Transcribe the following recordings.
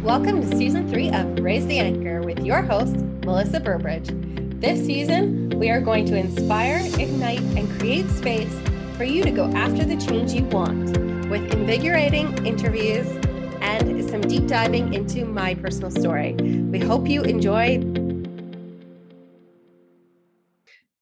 Welcome to season 3 of Raise the Anchor with your host, Melissa Burbridge. This season, we are going to inspire, ignite, and create space for you to go after the change you want with invigorating interviews and some deep diving into my personal story. We hope you enjoy.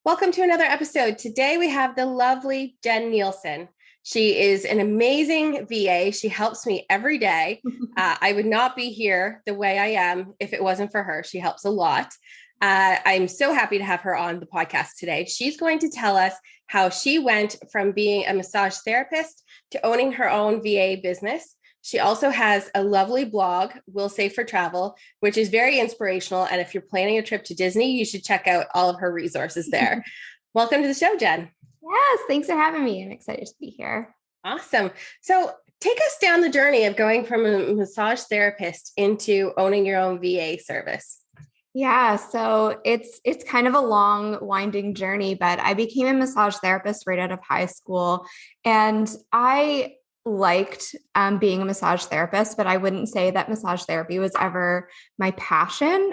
Welcome to another episode. Today, we have the lovely Jenn Neilson. She is an amazing VA. She helps me every day. I would not be here the way I am if it wasn't for her. She helps a lot. I'm so happy to have her on the podcast today. She's going to tell us how she went from being a massage therapist to owning her own VA business. She also has a lovely blog, Will Save for Travel, which is very inspirational. And if you're planning a trip to Disney, you should check out all of her resources there. Welcome to the show, Jenn. Yes, thanks for having me. I'm excited to be here. Awesome. So take us down the journey of going from a massage therapist into owning your own VA service. Yeah, so it's kind of a long, winding journey, but I became a massage therapist right out of high school, and I liked being a massage therapist, but I wouldn't say that massage therapy was ever my passion.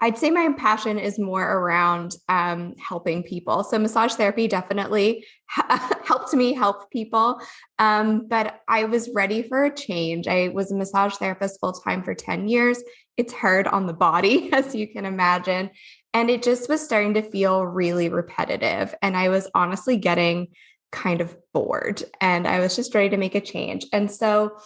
I'd say my passion is more around helping people. So massage therapy definitely helped me help people. But I was ready for a change. I was a massage therapist full-time for 10 years. It's hard on the body, as you can imagine. And it just was starting to feel really repetitive. And I was honestly getting kind of bored, and I was just ready to make a change. And so,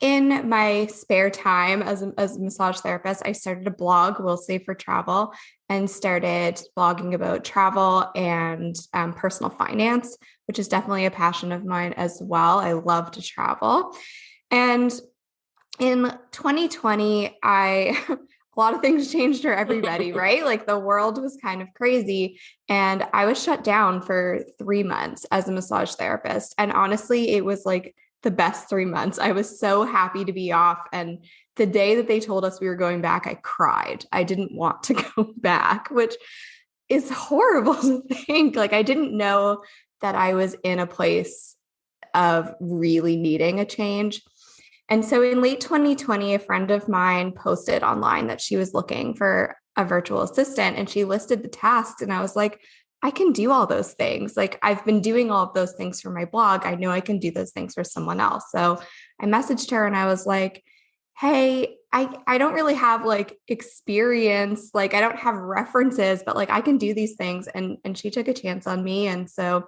in my spare time as a massage therapist, I started a blog, Will Save for Travel, and started blogging about travel and personal finance, which is definitely a passion of mine as well. I love to travel. And in 2020, a lot of things changed for everybody, right? Like the world was kind of crazy, and I was shut down for 3 months as a massage therapist. And honestly, it was like the best 3 months. I was so happy to be off. And the day that they told us we were going back, I cried. I didn't want to go back, which is horrible to think. Like I didn't know that I was in a place of really needing a change. And so in late 2020, a friend of mine posted online that she was looking for a virtual assistant, and she listed the tasks. And I was like, I can do all those things. Like I've been doing all of those things for my blog. I know I can do those things for someone else. So I messaged her and I was like, hey, I don't really have like experience. Like I don't have references, but like I can do these things. And she took a chance on me. And so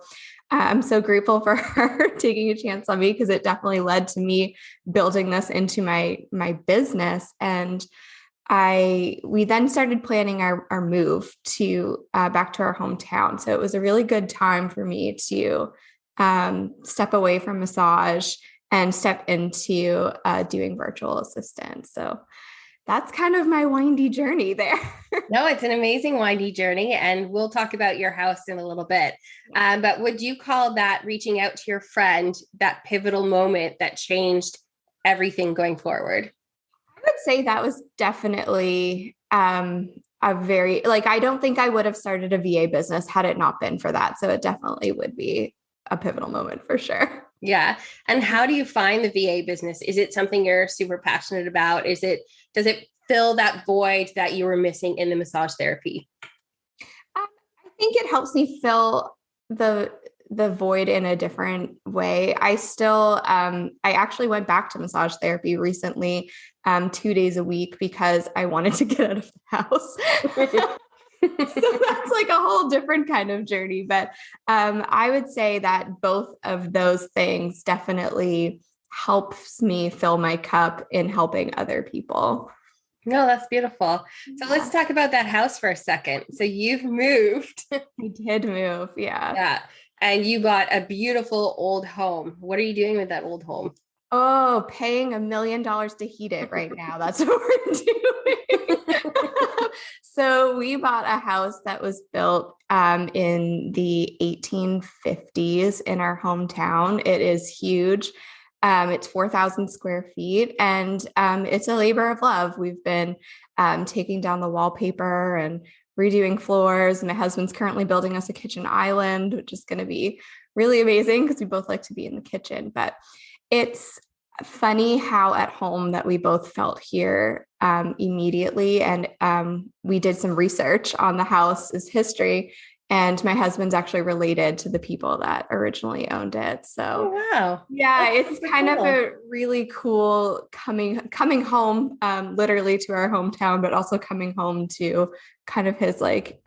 I'm so grateful for her taking a chance on me, because it definitely led to me building this into my business. And we then started planning our move to back to our hometown. So it was a really good time for me to step away from massage and step into doing virtual assistant. So that's kind of my windy journey there. No, it's an amazing windy journey, and we'll talk about your house in a little bit. But would you call that reaching out to your friend that pivotal moment that changed everything going forward? I would say that was definitely a very, like, I don't think I would have started a VA business had it not been for that. So it definitely would be a pivotal moment for sure. Yeah. And how do you find the VA business? Is it something you're super passionate about? Does it fill that void that you were missing in the massage therapy? I think it helps me fill the void in a different way. I actually went back to massage therapy recently, 2 days a week, because I wanted to get out of the house. So that's like a whole different kind of journey. But I would say that both of those things definitely helps me fill my cup in helping other people. No, that's beautiful. So let's talk about that house for a second. So you've moved. I did move. Yeah. Yeah. And you got a beautiful old home. What are you doing with that old home? Oh, paying $1 million to heat it right now. That's what we're doing. So we bought a house that was built in the 1850s in our hometown. It is huge. It's 4,000 square feet, and it's a labor of love. We've been taking down the wallpaper and redoing floors. My husband's currently building us a kitchen island, which is going to be really amazing because we both like to be in the kitchen. But It's funny how at home that we both felt here immediately. And we did some research on the house's history. And my husband's actually related to the people that originally owned it. So, Oh, wow. yeah, That's it's super kind of cool. a really cool coming home, literally to our hometown, but also coming home to kind of his like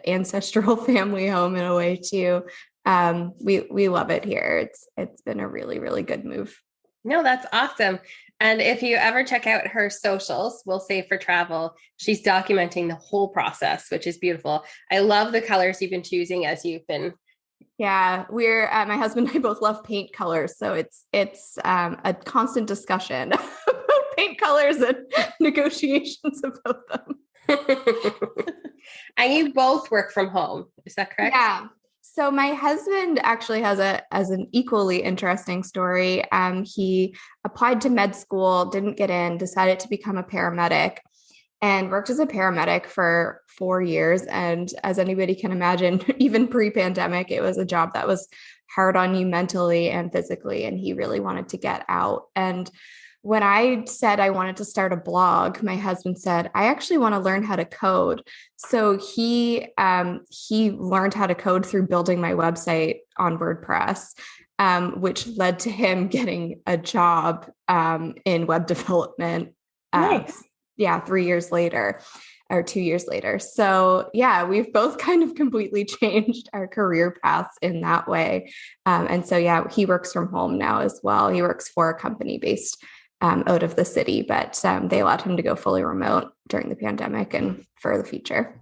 ancestral family home in a way too. We love it here. It's been a really, really good move. No, that's awesome. And if you ever check out her socials, we'll Save for Travel, she's documenting the whole process, which is beautiful. I love the colors you've been choosing as you've been. Yeah, we're my husband and I both love paint colors, so it's a constant discussion about paint colors and negotiations about them. And you both work from home. Is that correct? Yeah. So my husband actually has an equally interesting story. He applied to med school, didn't get in, decided to become a paramedic, and worked as a paramedic for 4 years. And as anybody can imagine, even pre-pandemic, it was a job that was hard on you mentally and physically. And he really wanted to get out. And when I said I wanted to start a blog, my husband said, I actually want to learn how to code. So he learned how to code through building my website on WordPress, which led to him getting a job in web development. Nice. 3 years later or 2 years later. So yeah, we've both kind of completely changed our career paths in that way. And so, yeah, he works from home now as well. He works for a company based out of the city, but they allowed him to go fully remote during the pandemic and for the future.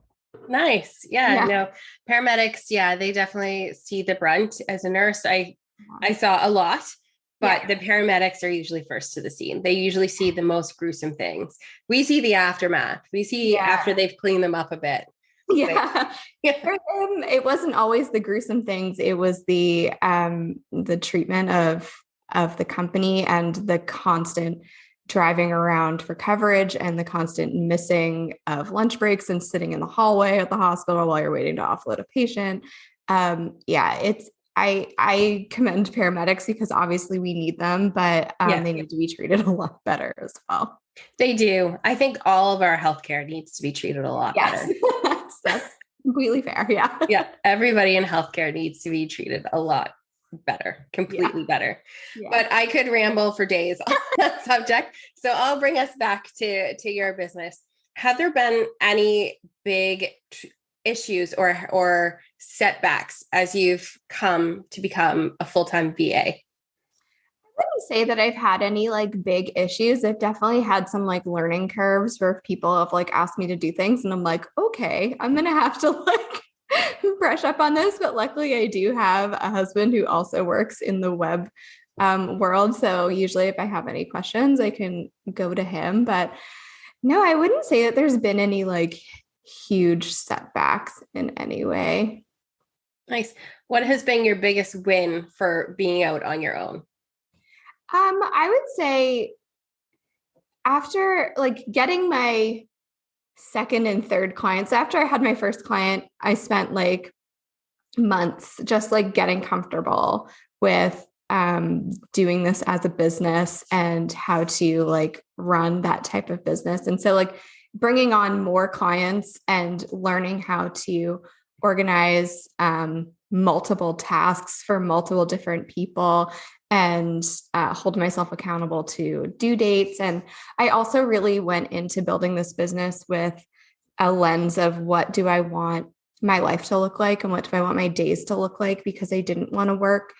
Nice. Yeah, no, paramedics, yeah, they definitely see the brunt. As a nurse, I saw a lot, but the paramedics are usually first to the scene. They usually see the most gruesome things. We see the aftermath. We see after they've cleaned them up a bit. Yeah. For him, it wasn't always the gruesome things. It was the treatment of the company and the constant driving around for coverage and the constant missing of lunch breaks and sitting in the hallway at the hospital while you're waiting to offload a patient. I commend paramedics because obviously we need them, but they need to be treated a lot better as well. They do. I think all of our healthcare needs to be treated a lot better. That's completely fair. Yeah. Yeah. Everybody in healthcare needs to be treated a lot better, completely better. Yeah. But I could ramble for days on that subject. So I'll bring us back to your business. Have there been any big issues or setbacks as you've come to become a full-time VA? I wouldn't say that I've had any like big issues. I've definitely had some like learning curves where people have like asked me to do things and I'm like, okay, I'm going to have to like brush up on this. But luckily I do have a husband who also works in the web world. So usually if I have any questions, I can go to him. But no, I wouldn't say that there's been any like huge setbacks in any way. Nice. What has been your biggest win for being out on your own? I would say after like getting my second and third clients, after I had my first client, I spent like months just like getting comfortable with doing this as a business and how to like run that type of business. And so like bringing on more clients and learning how to organize multiple tasks for multiple different people and hold myself accountable to due dates. And I also really went into building this business with a lens of what do I want my life to look like and what do I want my days to look like, because I didn't want to work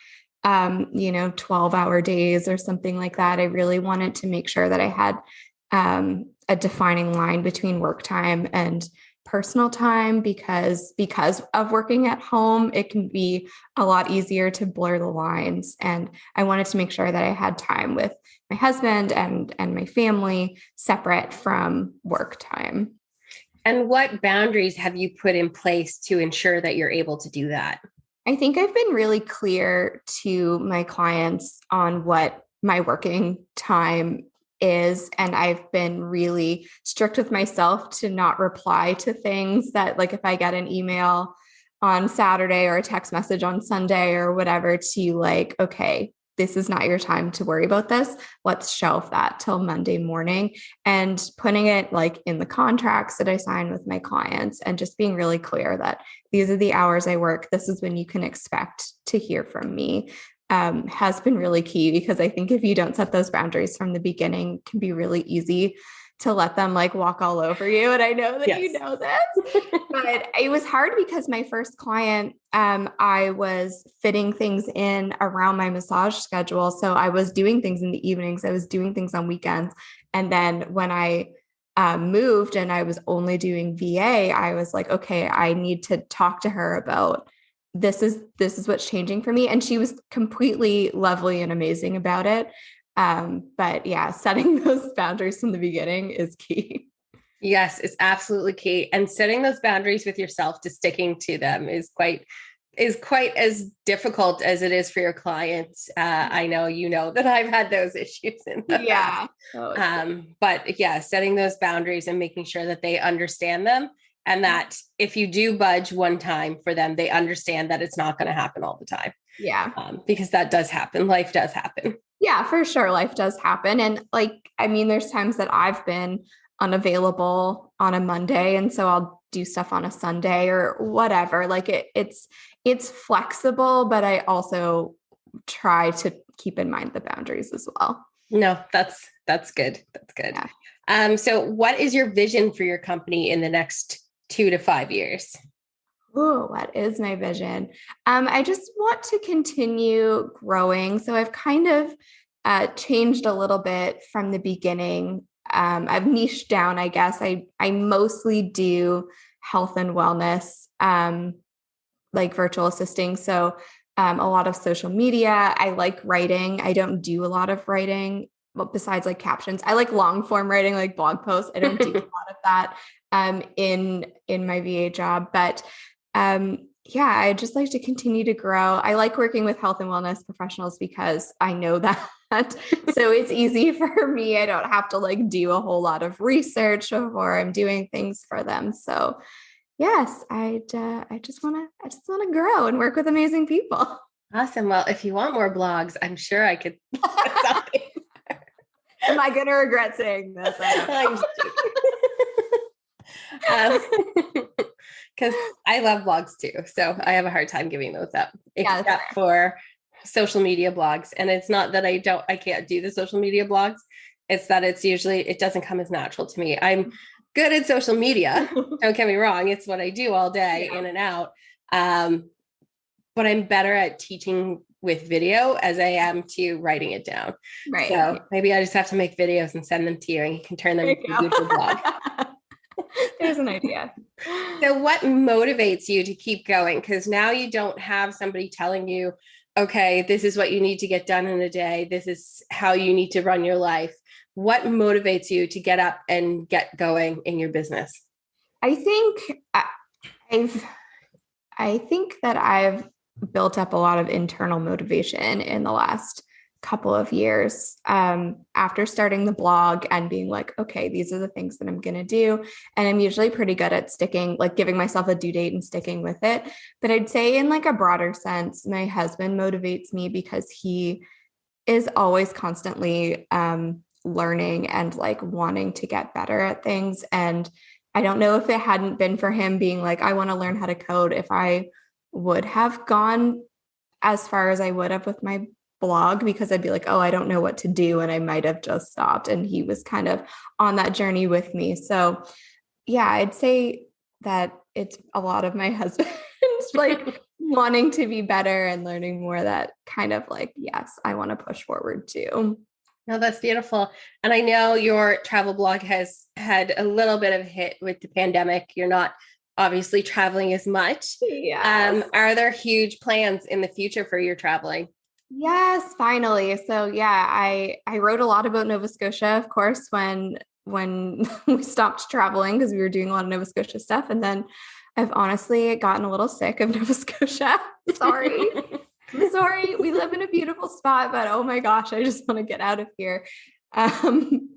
12-hour days or something like that. I really wanted to make sure that I had a defining line between work time and personal time, because of working at home, it can be a lot easier to blur the lines. And I wanted to make sure that I had time with my husband and my family separate from work time. And what boundaries have you put in place to ensure that you're able to do that? I think I've been really clear to my clients on what my working time is. And I've been really strict with myself to not reply to things that, like, if I get an email on Saturday or a text message on Sunday or whatever, to like, okay, this is not your time to worry about this. Let's shelve that till Monday morning, and putting it like in the contracts that I sign with my clients, and just being really clear that these are the hours I work. This is when you can expect to hear from me. Has been really key, because I think if you don't set those boundaries from the beginning, it can be really easy to let them like walk all over you. And I know that Yes. you know this, but it was hard because my first client, I was fitting things in around my massage schedule. So I was doing things in the evenings, I was doing things on weekends. And then when I moved and I was only doing VA, I was like, okay, I need to talk to her about this is what's changing for me. And she was completely lovely and amazing about it. But yeah, setting those boundaries from the beginning is key. Yes, it's absolutely key. And setting those boundaries with yourself to sticking to them is quite as difficult as it is for your clients. I know, that I've had those issues in the past. But yeah, setting those boundaries and making sure that they understand them, and that if you do budge one time for them, they understand that it's not going to happen all the time. Yeah. Because that does happen. Life does happen. Yeah, for sure. Life does happen. And there's times that I've been unavailable on a Monday, and so I'll do stuff on a Sunday or whatever. Like it's flexible, but I also try to keep in mind the boundaries as well. No, that's good. That's good. Yeah. So what is your vision for your company in the next 2 to 5 years? Oh, what is my vision? I just want to continue growing. So I've kind of changed a little bit from the beginning. I've niched down, I guess. I mostly do health and wellness, like virtual assisting. So a lot of social media. I like writing. I don't do a lot of writing, but besides like captions. I like long form writing, like blog posts. I don't do a lot of that in my VA job, but yeah, I just like to continue to grow. I like working with health and wellness professionals because I know that. So it's easy for me. I don't have to like do a whole lot of research before I'm doing things for them. So yes, I just want to grow and work with amazing people. Awesome. Well, if you want more blogs, I'm sure I could. Am I going to regret saying this? Because I love blogs too. So I have a hard time giving those up, except for social media blogs. And it's not that I can't do the social media blogs. It's that it doesn't come as natural to me. I'm good at social media. Don't get me wrong. It's what I do all day, in and out. But I'm better at teaching with video as I am to writing it down. Right. So maybe I just have to make videos and send them to you, and you can turn them into a YouTube blog. There's an idea. So what motivates you to keep going? Because now you don't have somebody telling you, okay, this is what you need to get done in a day. This is how you need to run your life. What motivates you to get up and get going in your business? I think that I've built up a lot of internal motivation in the last couple of years after starting the blog and being like, okay, these are the things that I'm going to do. And I'm usually pretty good at sticking, like giving myself a due date and sticking with it. But I'd say in like a broader sense, my husband motivates me because he is always constantly learning and like wanting to get better at things. And I don't know if it hadn't been for him being like, I want to learn how to code, if I would have gone as far as I would have with my blog, because I'd be like, oh, I don't know what to do. And I might have just stopped. And he was kind of on that journey with me. So yeah, I'd say that it's a lot of my husband's like wanting to be better and learning more, that kind of like, yes, I want to push forward too. No, that's beautiful. And I know your travel blog has had a little bit of a hit with the pandemic. You're not obviously traveling as much. Yes. Are there huge plans in the future for your traveling? Yes, finally. So yeah, I wrote a lot about Nova Scotia, of course, when we stopped traveling, because we were doing a lot of Nova Scotia stuff. And then I've honestly gotten a little sick of Nova Scotia. Sorry. I'm sorry. We live in a beautiful spot, but oh my gosh, I just want to get out of here.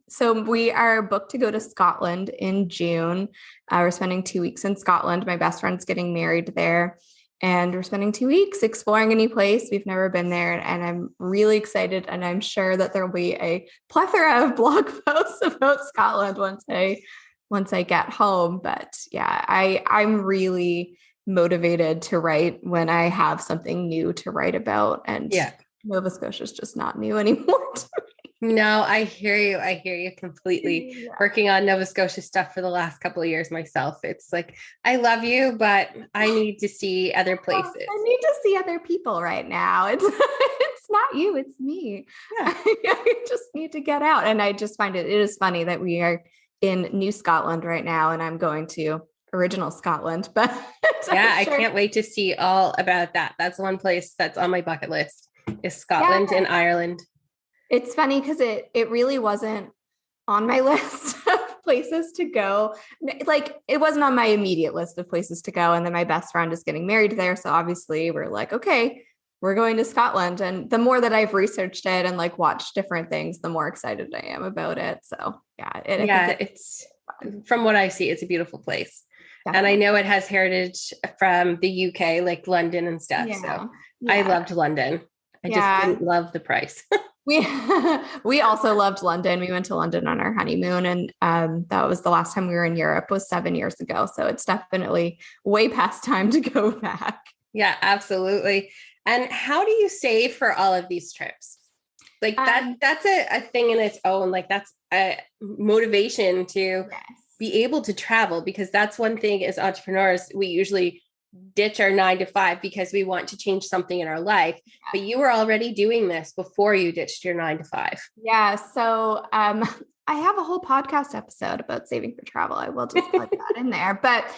So we are booked to go to Scotland in June. We're spending 2 weeks in Scotland. My best friend's getting married there. and we're spending 2 weeks exploring a new place. We've never been there, and I'm really excited. And I'm sure that there'll be a plethora of blog posts about Scotland once I get home. But yeah, I'm really motivated to write when I have something new to write about. And Nova Scotia is just not new anymore to me. No, I hear you. I hear you completely. Yeah. Working on Nova Scotia stuff for the last couple of years myself. It's like, I love you, but I need to see other places. I need to see other people right now. It's it's not you, it's me. Yeah. I just need to get out. And I just find it is funny that we are in New Scotland right now, and I'm going to original Scotland. But yeah, I can't wait to see all about that. That's one place that's on my bucket list is Scotland and Ireland. It's funny because it really wasn't on my list of places to go. Like, it wasn't on my immediate list of places to go. And then my best friend is getting married there. So obviously we're like, okay, we're going to Scotland. And the more that I've researched it and like watched different things, the more excited I am about it. So yeah. It's from what I see, it's a beautiful place. Definitely. And I know it has heritage from the UK, like London and stuff. Yeah. So I loved London. I just didn't love the price. We also loved London. We went to London on our honeymoon, and that was the last time we were in Europe was 7 years ago. So it's definitely way past time to go back. Yeah, absolutely. And how do you save for all of these trips? Like that's a thing in its own. Like that's a motivation to be able to travel, because that's one thing as entrepreneurs, we usually ditch our 9 to 5 because we want to change something in our life. But you were already doing this before you ditched your 9 to 5. Yeah. So I have a whole podcast episode about saving for travel. I will just plug that in there. But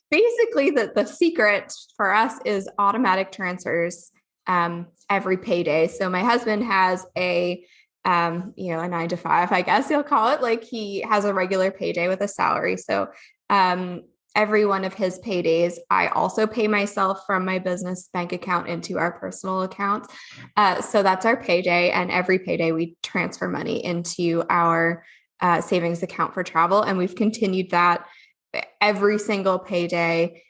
basically the secret for us is automatic transfers every payday. So my husband has a 9 to 5, I guess you'll call it. Like, he has a regular payday with a salary. So every one of his paydays, I also pay myself from my business bank account into our personal account. So that's our payday. And every payday we transfer money into our savings account for travel. And we've continued that every single payday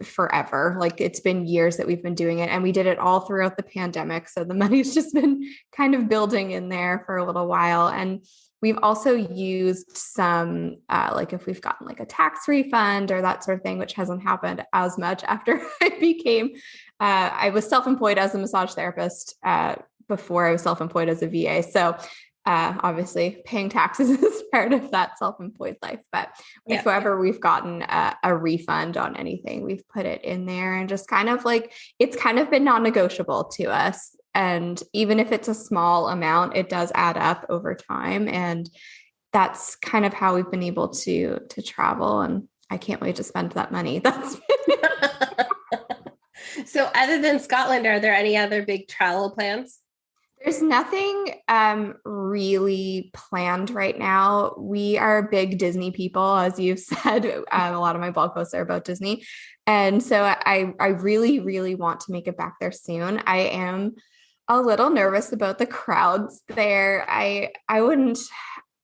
forever. Like, it's been years that we've been doing it, and we did it all throughout the pandemic. So the money's just been kind of building in there for a little while. And we've also used some, like if we've gotten like a tax refund or that sort of thing, which hasn't happened as much after I was self-employed as a massage therapist before I was self-employed as a VA. So obviously paying taxes is part of that self-employed life. But if ever we've gotten a refund on anything, we've put it in there, and just kind of like, it's kind of been non-negotiable to us. And even if it's a small amount, it does add up over time. And that's kind of how we've been able to travel. And I can't wait to spend that money. So other than Scotland, are there any other big travel plans? There's nothing really planned right now. We are big Disney people, as you've said. A lot of my blog posts are about Disney. And so I really, really want to make it back there soon. I am a little nervous about the crowds there. I wouldn't,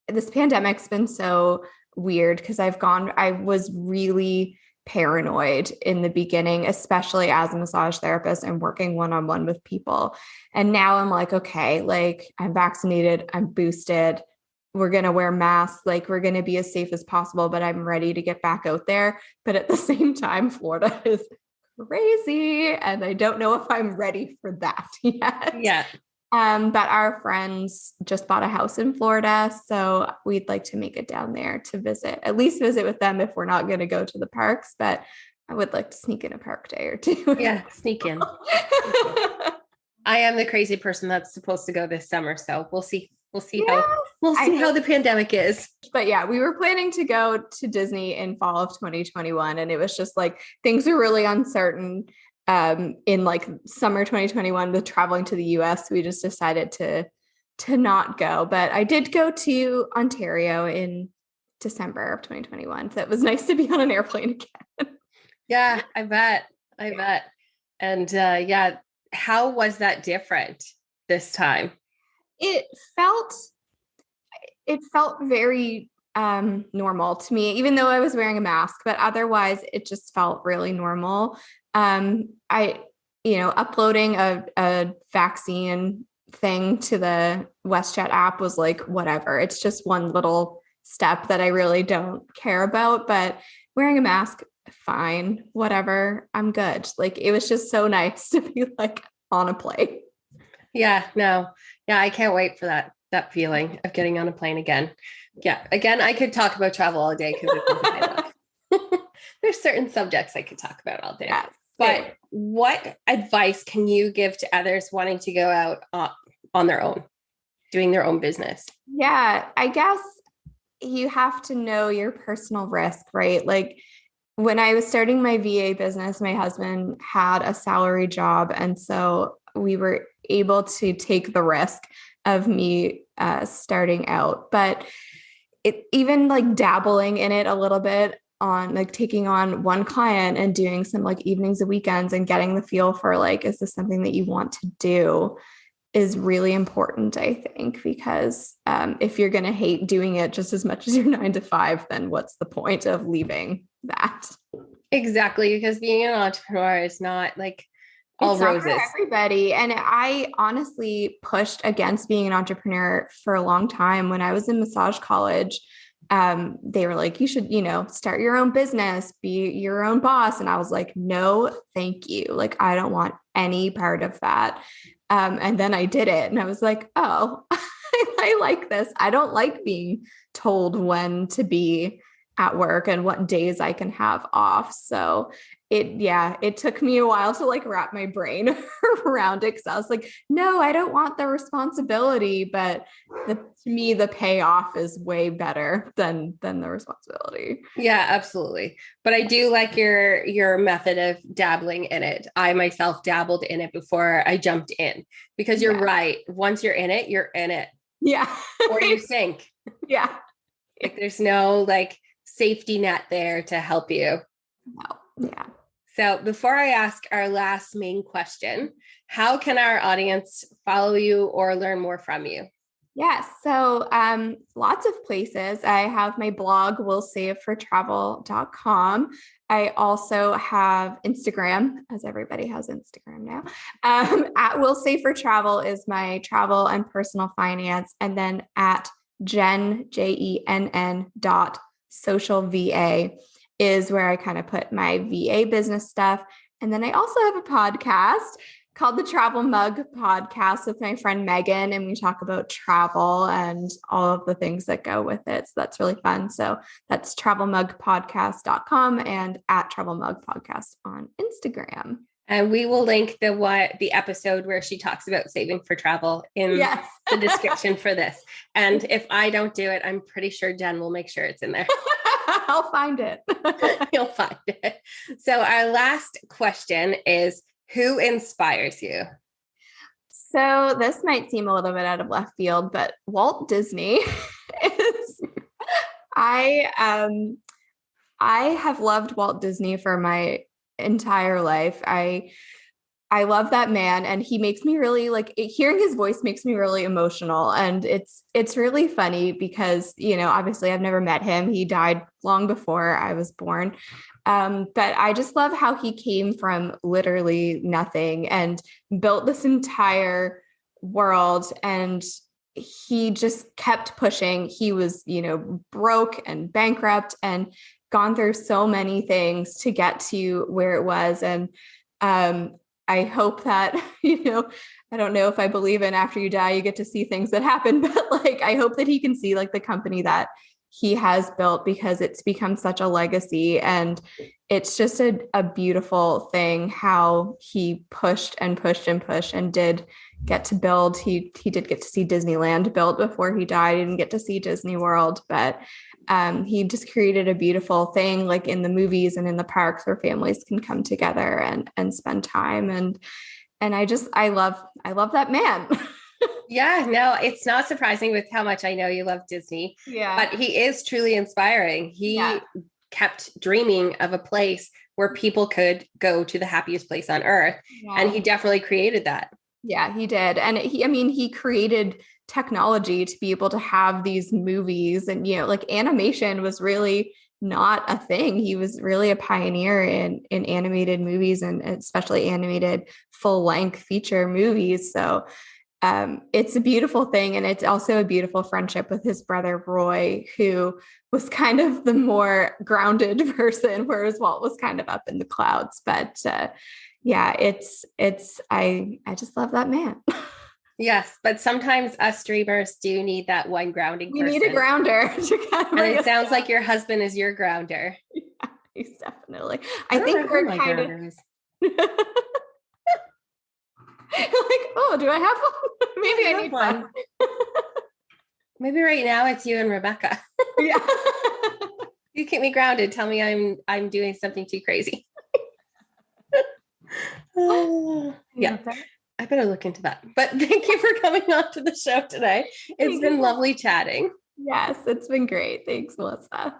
this pandemic's been so weird because I was really paranoid in the beginning, especially as a massage therapist and working one-on-one with people. And now I'm like, okay, like, I'm vaccinated, I'm boosted, we're going to wear masks, like, we're going to be as safe as possible, but I'm ready to get back out there. But at the same time, Florida is crazy, and I don't know if I'm ready for that yet. Yeah. But our friends just bought a house in Florida, so we'd like to make it down there to visit, at least visit with them if we're not going to go to the parks. But I would like to sneak in a park day or two. Yeah, sneak in. I am the crazy person that's supposed to go this summer, so we'll see. We'll see how the pandemic is. But yeah, we were planning to go to Disney in fall of 2021, and it was just like things were really uncertain. In like summer 2021 with traveling to the US, we just decided to not go. But I did go to Ontario in December of 2021. So it was nice to be on an airplane again. Yeah, I bet. And how was that different this time? It felt very normal to me, even though I was wearing a mask, but otherwise it just felt really normal. Uploading a vaccine thing to the WestJet app was like, whatever. It's just one little step that I really don't care about, but wearing a mask, fine, whatever. I'm good. Like, it was just so nice to be like on a plane. Yeah, no. Yeah, I can't wait for that feeling of getting on a plane again. Yeah, again, I could talk about travel all day because it's something I love. There's certain subjects I could talk about all day. Yeah, but what advice can you give to others wanting to go out on their own, doing their own business? Yeah, I guess you have to know your personal risk, right? Like, when I was starting my VA business, my husband had a salary job. And so we were able to take the risk of me starting out. But even like dabbling in it a little bit, on like taking on one client and doing some like evenings and weekends and getting the feel for like, is this something that you want to do, is really important, I think, because if you're going to hate doing it just as much as your 9 to 5, then what's the point of leaving that? Exactly. Because being an entrepreneur is not like all roses. For everybody. And I honestly pushed against being an entrepreneur for a long time. When I was in massage college, they were like, you should, start your own business, be your own boss. And I was like, no, thank you. Like, I don't want any part of that. And then I did it and I was like, oh, I like this. I don't like being told when to be at work and what days I can have off. So it took me a while to like wrap my brain around it. Cause I was like, no, I don't want the responsibility, but to me, the payoff is way better than the responsibility. Yeah, absolutely. But I do like your method of dabbling in it. I myself dabbled in it before I jumped in, because you're right. Once you're in it, you're in it. Yeah. Or you sink. Yeah. Like there's no like safety net there to help you. No. Yeah. So before I ask our last main question, how can our audience follow you or learn more from you? Yes. So lots of places. I have my blog, willsavefortravel.com. I also have Instagram, as everybody has Instagram now. At Will Save for Travel is my travel and personal finance. And then at Jenn, JENN .social VA is where I kind of put my VA business stuff. And then I also have a podcast called the Travel Mug Podcast with my friend Megan. And we talk about travel and all of the things that go with it. So that's really fun. So that's travelmugpodcast.com and at Travel Mug Podcast on Instagram. And we will link the episode where she talks about saving for travel in the description for this. And if I don't do it, I'm pretty sure Jenn will make sure it's in there. I'll find it. You'll find it. So our last question is, who inspires you? So this might seem a little bit out of left field, but Walt Disney is, I have loved Walt Disney for my entire life. I love that man, and he makes me really hearing his voice makes me really emotional. And it's really funny because, obviously I've never met him. He died long before I was born. But I just love how he came from literally nothing and built this entire world. And he just kept pushing. He was, broke and bankrupt and gone through so many things to get to where it was. And, I hope that, I don't know if I believe in after you die, you get to see things that happen, but I hope that he can see the company that he has built, because it's become such a legacy. And it's just a beautiful thing how he pushed and pushed and pushed and did get to build. He did get to see Disneyland built before he died. He didn't get to see Disney World, but he just created a beautiful thing in the movies and in the parks where families can come together and spend time. And I love that man. Yeah, no, it's not surprising with how much I know you love Disney. Yeah. But he is truly inspiring. He kept dreaming of a place where people could go to the happiest place on earth. Yeah. And he definitely created that. Yeah, he did. And he created technology to be able to have these movies, and, animation was really not a thing. He was really a pioneer in animated movies, and especially animated full-length feature movies. So it's a beautiful thing. And it's also a beautiful friendship with his brother, Roy, who was kind of the more grounded person, whereas Walt was kind of up in the clouds. But yeah, I just love that man. Yes, but sometimes us dreamers do need that one grounding We person. need a grounder. And it sounds like your husband is your grounder. Yeah, he's definitely. I think don't know we're who my kind of grounder is. like, oh, do I have one? Maybe I need one. Maybe right now it's you and Rebecca. Yeah. You keep me grounded. Tell me I'm doing something too crazy. Yeah. I better look into that. But thank you for coming on to the show today. It's been lovely chatting. Yes, it's been great. Thanks, Melissa.